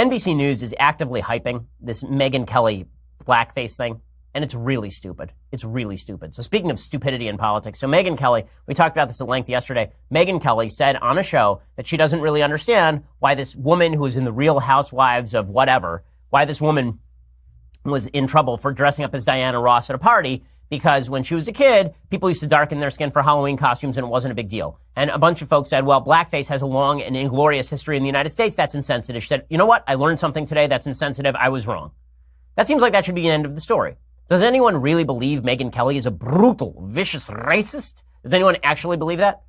NBC News is actively hyping this Megyn Kelly blackface thing, and it's really stupid. It's really stupid. So speaking of stupidity in politics, so Megyn Kelly, we talked about this at length yesterday. Megyn Kelly said on a show that she doesn't really understand why this woman who is in the Real Housewives of whatever, why this woman was in trouble for dressing up as Diana Ross at a party, because when she was a kid, people used to darken their skin for Halloween costumes and it wasn't a big deal. And a bunch of folks said, well, blackface has a long and inglorious history in the United States. That's insensitive. She said, you know what? I learned something today that's insensitive. I was wrong. That seems like that should be the end of the story. Does anyone really believe Megyn Kelly is a brutal, vicious racist? Does anyone actually believe that?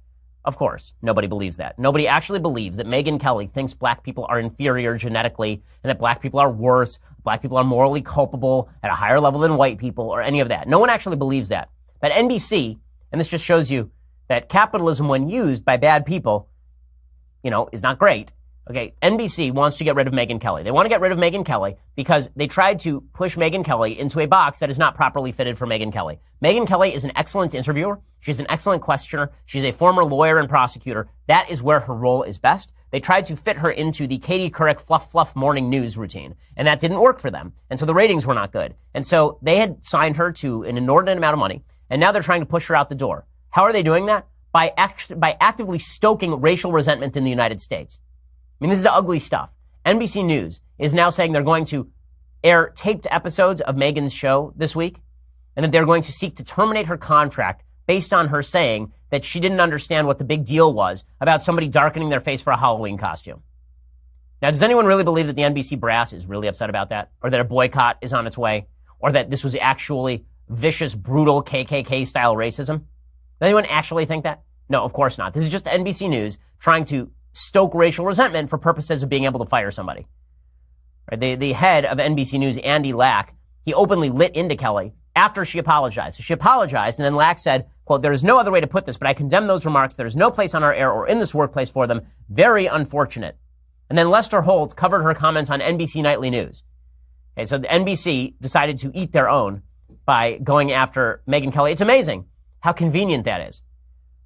Of course, nobody believes that. Nobody actually believes that Megyn Kelly thinks black people are inferior genetically and that black people are worse, black people are morally culpable at a higher level than white people or any of that. No one actually believes that. But NBC, and this just shows you that capitalism when used by bad people, is not great. Okay, NBC wants to get rid of Megyn Kelly. They want to get rid of Megyn Kelly because they tried to push Megyn Kelly into a box that is not properly fitted for Megyn Kelly. Megyn Kelly is an excellent interviewer. She's an excellent questioner. She's a former lawyer and prosecutor. That is where her role is best. They tried to fit her into the Katie Couric fluff morning news routine, and that didn't work for them. And so the ratings were not good. And so they had signed her to an inordinate amount of money, and now they're trying to push her out the door. How are they doing that? By actively stoking racial resentment in the United States. I mean, this is ugly stuff. NBC News is now saying they're going to air taped episodes of Megyn's show this week, and that they're going to seek to terminate her contract based on her saying that she didn't understand what the big deal was about somebody darkening their face for a Halloween costume. Now, does anyone really believe that the NBC brass is really upset about that? Or that a boycott is on its way? Or that this was actually vicious, brutal KKK-style racism? Does anyone actually think that? No, of course not. This is just NBC News trying to stoke racial resentment for purposes of being able to fire somebody. Right? The head of NBC News, Andy Lack, he openly lit into Kelly after she apologized. So she apologized, and then Lack said, quote, there is no other way to put this, but I condemn those remarks. There is no place on our air or in this workplace for them. Very unfortunate. And then Lester Holt covered her comments on NBC Nightly News. Okay, so the NBC decided to eat their own by going after Megyn Kelly. It's amazing how convenient that is.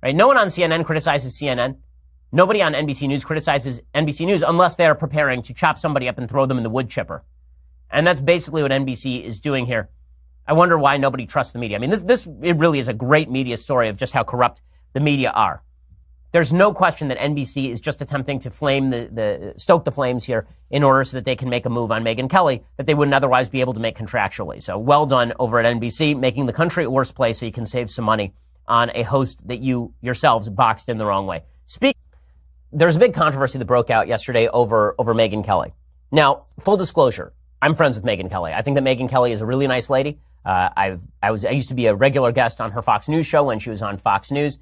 Right? No one on CNN criticizes CNN. Nobody on NBC News criticizes NBC News unless they're preparing to chop somebody up and throw them in the wood chipper. And that's basically what NBC is doing here. I wonder why nobody trusts the media. I mean, it really is a great media story of just how corrupt the media are. There's no question that NBC is just attempting to stoke the flames here in order so that they can make a move on Megyn Kelly that they wouldn't otherwise be able to make contractually. So well done over at NBC, making the country a worse place so you can save some money on a host that you yourselves boxed in the wrong way. There's a big controversy that broke out yesterday over Megyn Kelly. Now, full disclosure, I'm friends with Megyn Kelly. I think that Megyn Kelly is a really nice lady. I used to be a regular guest on her Fox News show when she was on Fox News,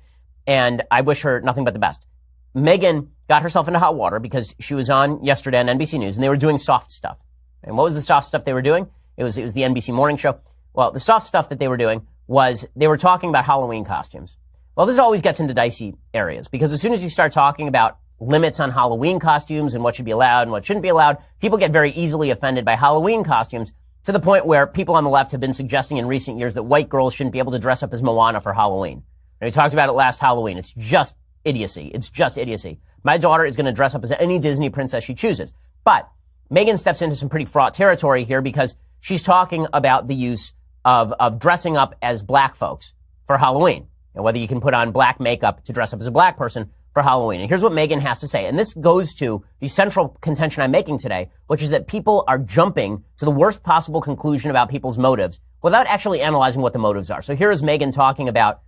and I wish her nothing but the best. Megyn got herself into hot water because she was on yesterday on NBC News, and they were doing soft stuff. And what was the soft stuff they were doing? It was the NBC morning show. Well, the soft stuff that they were doing was they were talking about Halloween costumes. Well, this always gets into dicey areas because as soon as you start talking about limits on Halloween costumes and what should be allowed and what shouldn't be allowed, people get very easily offended by Halloween costumes to the point where people on the left have been suggesting in recent years that white girls shouldn't be able to dress up as Moana for Halloween. And we talked about it last Halloween. It's just idiocy. It's just idiocy. My daughter is going to dress up as any Disney princess she chooses. But Megyn steps into some pretty fraught territory here because she's talking about the use of dressing up as black folks for Halloween. And whether you can put on black makeup to dress up as a black person for Halloween. And here's what Megyn has to say. And this goes to the central contention I'm making today, which is that people are jumping to the worst possible conclusion about people's motives without actually analyzing what the motives are. So here is Megyn talking about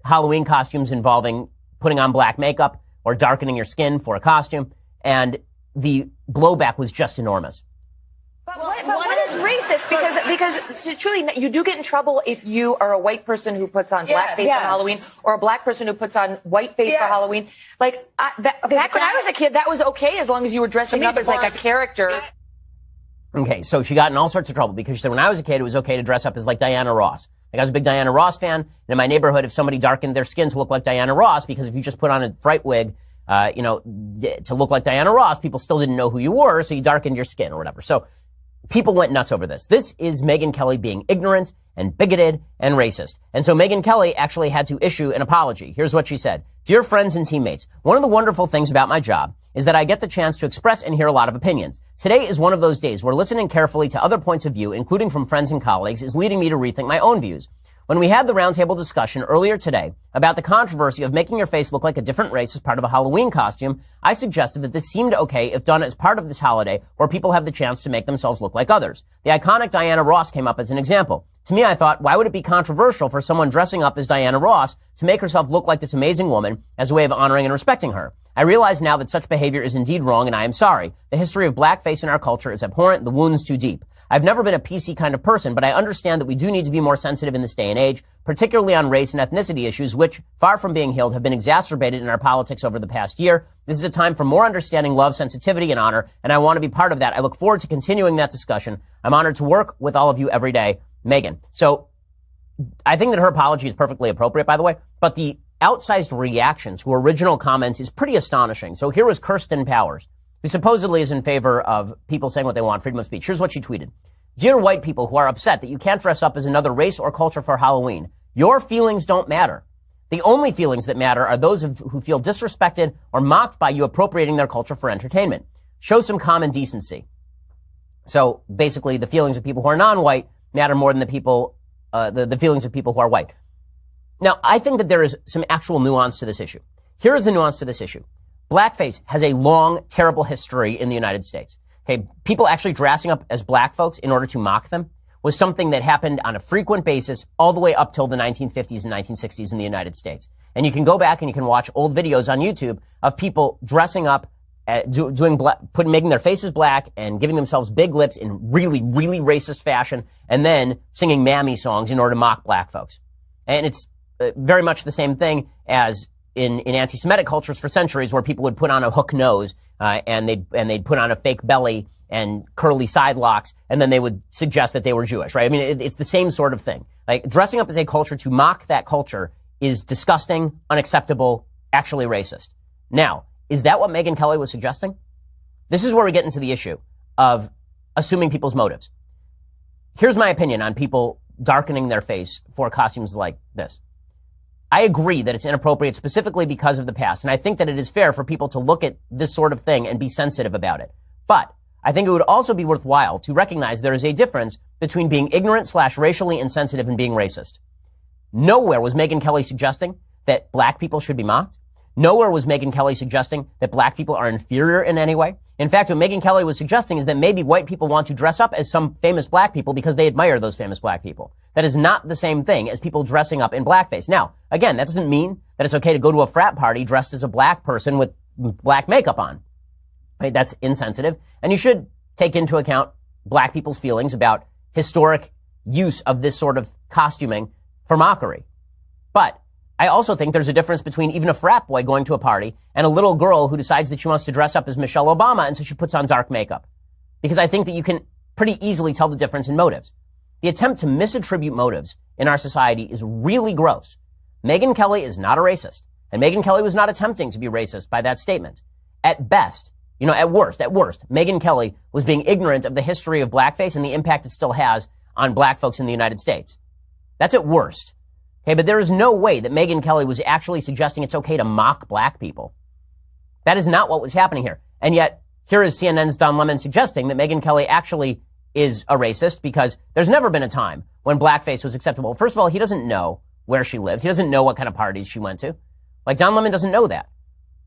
Halloween costumes involving putting on black makeup or darkening your skin for a costume. And the blowback was just enormous. But what is racist? Because truly, you do get in trouble if you are a white person who puts on blackface for Halloween or a black person who puts on whiteface for Halloween. Like, back when I was a kid, that was okay as long as you were dressing up as like a character. Okay, so she got in all sorts of trouble because she said when I was a kid, it was okay to dress up as like Diana Ross. Like I was a big Diana Ross fan. And in my neighborhood, if somebody darkened their skin to look like Diana Ross, because if you just put on a fright wig, to look like Diana Ross, people still didn't know who you were, so you darkened your skin or whatever. So people went nuts over this. This is Megyn Kelly being ignorant and bigoted and racist. And so Megyn Kelly actually had to issue an apology. Here's what she said. Dear friends and teammates, one of the wonderful things about my job is that I get the chance to express and hear a lot of opinions. Today is one of those days where listening carefully to other points of view, including from friends and colleagues, is leading me to rethink my own views. When we had the roundtable discussion earlier today about the controversy of making your face look like a different race as part of a Halloween costume, I suggested that this seemed okay if done as part of this holiday where people have the chance to make themselves look like others. The iconic Diana Ross came up as an example. To me, I thought, why would it be controversial for someone dressing up as Diana Ross to make herself look like this amazing woman as a way of honoring and respecting her? I realize now that such behavior is indeed wrong, and I am sorry. The history of blackface in our culture is abhorrent, the wound's too deep. I've never been a PC kind of person, but I understand that we do need to be more sensitive in this day and age, particularly on race and ethnicity issues, which, far from being healed, have been exacerbated in our politics over the past year. This is a time for more understanding, love, sensitivity, and honor, and I want to be part of that. I look forward to continuing that discussion. I'm honored to work with all of you every day. Megyn. So I think that her apology is perfectly appropriate, by the way, but the outsized reaction to original comments is pretty astonishing. So here was Kirsten Powers, who supposedly is in favor of people saying what they want, freedom of speech. Here's what she tweeted. Dear white people who are upset that you can't dress up as another race or culture for Halloween, your feelings don't matter. The only feelings that matter are those who feel disrespected or mocked by you appropriating their culture for entertainment. Show some common decency. So basically, the feelings of people who are non-white matter more than the feelings of people who are white. Now, I think that there is some actual nuance to this issue. Here is the nuance to this issue. Blackface has a long, terrible history in the United States. Okay, people actually dressing up as black folks in order to mock them was something that happened on a frequent basis all the way up till the 1950s and 1960s in the United States. And you can go back and you can watch old videos on YouTube of people dressing up, making their faces black and giving themselves big lips in really, really racist fashion, and then singing mammy songs in order to mock black folks. And it's very much the same thing as in anti-Semitic cultures for centuries, where people would put on a hook nose and they'd put on a fake belly and curly side locks, and then they would suggest that they were Jewish, right? I mean, it's the same sort of thing. Like, dressing up as a culture to mock that culture is disgusting, unacceptable, actually racist. Now, is that what Megyn Kelly was suggesting? This is where we get into the issue of assuming people's motives. Here's my opinion on people darkening their face for costumes like this. I agree that it's inappropriate specifically because of the past, and I think that it is fair for people to look at this sort of thing and be sensitive about it. But I think it would also be worthwhile to recognize there is a difference between being ignorant/racially insensitive and being racist. Nowhere was Megyn Kelly suggesting that black people should be mocked. Nowhere was Megyn Kelly suggesting that black people are inferior in any way. In fact, what Megyn Kelly was suggesting is that maybe white people want to dress up as some famous black people because they admire those famous black people. That is not the same thing as people dressing up in blackface. Now, again, that doesn't mean that it's okay to go to a frat party dressed as a black person with black makeup on. Right? That's insensitive. And you should take into account black people's feelings about historic use of this sort of costuming for mockery. But I also think there's a difference between even a frat boy going to a party and a little girl who decides that she wants to dress up as Michelle Obama, and so she puts on dark makeup. Because I think that you can pretty easily tell the difference in motives. The attempt to misattribute motives in our society is really gross. Megyn Kelly is not a racist, and Megyn Kelly was not attempting to be racist by that statement. At best, at worst, Megyn Kelly was being ignorant of the history of blackface and the impact it still has on black folks in the United States. That's at worst. Okay, but there is no way that Megyn Kelly was actually suggesting it's okay to mock black people. That is not what was happening here. And yet, here is CNN's Don Lemon suggesting that Megyn Kelly actually is a racist because there's never been a time when blackface was acceptable. First of all, he doesn't know where she lived. He doesn't know what kind of parties she went to. Like, Don Lemon doesn't know that.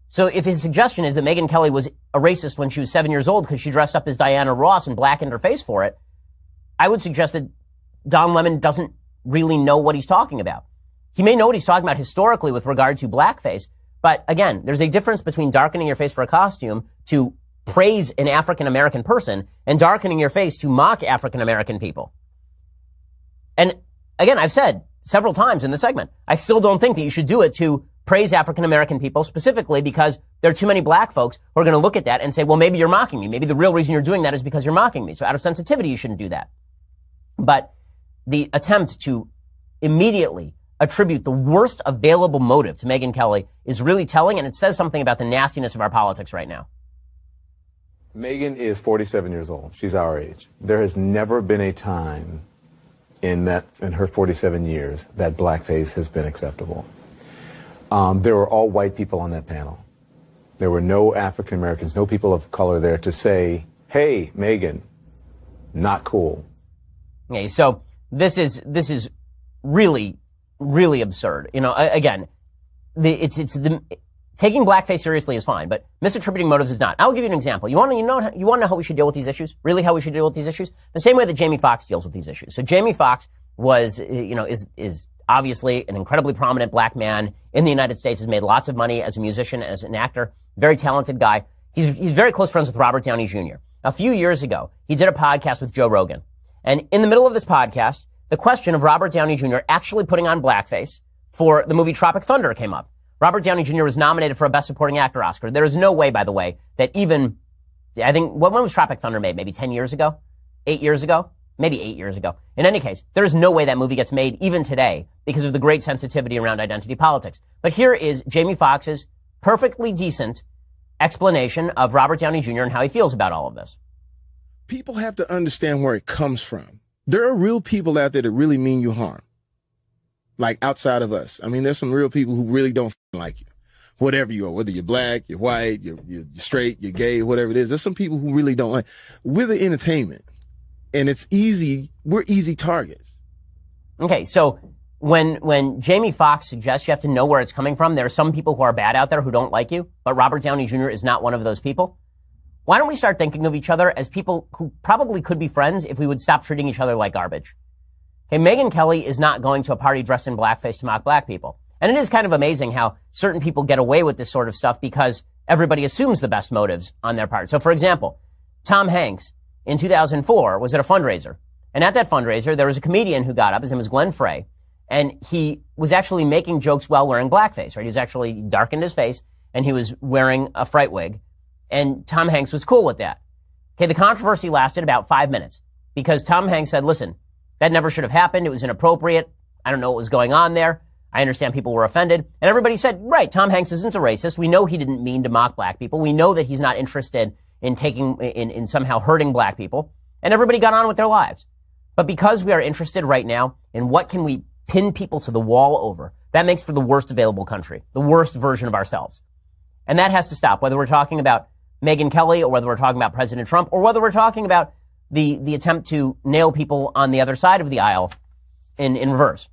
So if his suggestion is that Megyn Kelly was a racist when she was 7 years old because she dressed up as Diana Ross and blackened her face for it, I would suggest that Don Lemon doesn't really know what he's talking about. He may know what he's talking about historically with regard to blackface, but again, there's a difference between darkening your face for a costume to praise an African-American person and darkening your face to mock African-American people. And again, I've said several times in the segment, I still don't think that you should do it to praise African-American people specifically because there are too many black folks who are going to look at that and say, well, maybe you're mocking me. Maybe the real reason you're doing that is because you're mocking me. So out of sensitivity, you shouldn't do that. But the attempt to immediately attribute the worst available motive to Megyn Kelly is really telling, and it says something about the nastiness of our politics right now. Megyn is 47 years old. She's our age. There has never been a time in her 47 years that blackface has been acceptable. There were all white people on that panel. There were no African Americans, no people of color there to say, hey, Megyn, not cool. Okay, so this is really, really absurd. You know, again, taking blackface seriously is fine, but misattributing motives is not. I'll give you an example. You want to know how we should deal with these issues? Really, how we should deal with these issues? The same way that Jamie Foxx deals with these issues. So Jamie Foxx is obviously an incredibly prominent black man in the United States, has made lots of money as a musician, as an actor, very talented guy. He's very close friends with Robert Downey Jr. A few years ago, he did a podcast with Joe Rogan. And in the middle of this podcast, the question of Robert Downey Jr. actually putting on blackface for the movie Tropic Thunder came up. Robert Downey Jr. was nominated for a Best Supporting Actor Oscar. There is no way, by the way, that even, I think, when was Tropic Thunder made? Maybe 10 years ago? 8 years ago? Maybe 8 years ago. In any case, there is no way that movie gets made even today because of the great sensitivity around identity politics. But here is Jamie Foxx's perfectly decent explanation of Robert Downey Jr. and how he feels about all of this. People have to understand where it comes from. There are real people out there that really mean you harm. Like outside of us. I mean, there's some real people who really don't like you. Whatever you are, whether you're black, you're white, you're straight, you're gay, whatever it is. There's some people who really don't like. We're the entertainment. And it's easy. We're easy targets. Okay, so when Jamie Foxx suggests you have to know where it's coming from, there are some people who are bad out there who don't like you, but Robert Downey Jr. is not one of those people. Why don't we start thinking of each other as people who probably could be friends if we would stop treating each other like garbage? Okay, Megyn Kelly is not going to a party dressed in blackface to mock black people. And it is kind of amazing how certain people get away with this sort of stuff because everybody assumes the best motives on their part. So, for example, Tom Hanks in 2004 was at a fundraiser. And at that fundraiser, there was a comedian who got up. His name was Glenn Frey. And he was actually making jokes while wearing blackface, right? He was actually darkened his face and he was wearing a fright wig. And Tom Hanks was cool with that. Okay, the controversy lasted about 5 minutes because Tom Hanks said, listen, that never should have happened. It was inappropriate. I don't know what was going on there. I understand people were offended. And everybody said, right, Tom Hanks isn't a racist. We know he didn't mean to mock black people. We know that he's not interested in somehow hurting black people. And everybody got on with their lives. But because we are interested right now in what can we pin people to the wall over, that makes for the worst available country, the worst version of ourselves. And that has to stop, whether we're talking about Megyn Kelly or whether we're talking about President Trump or whether we're talking about the attempt to nail people on the other side of the aisle in reverse.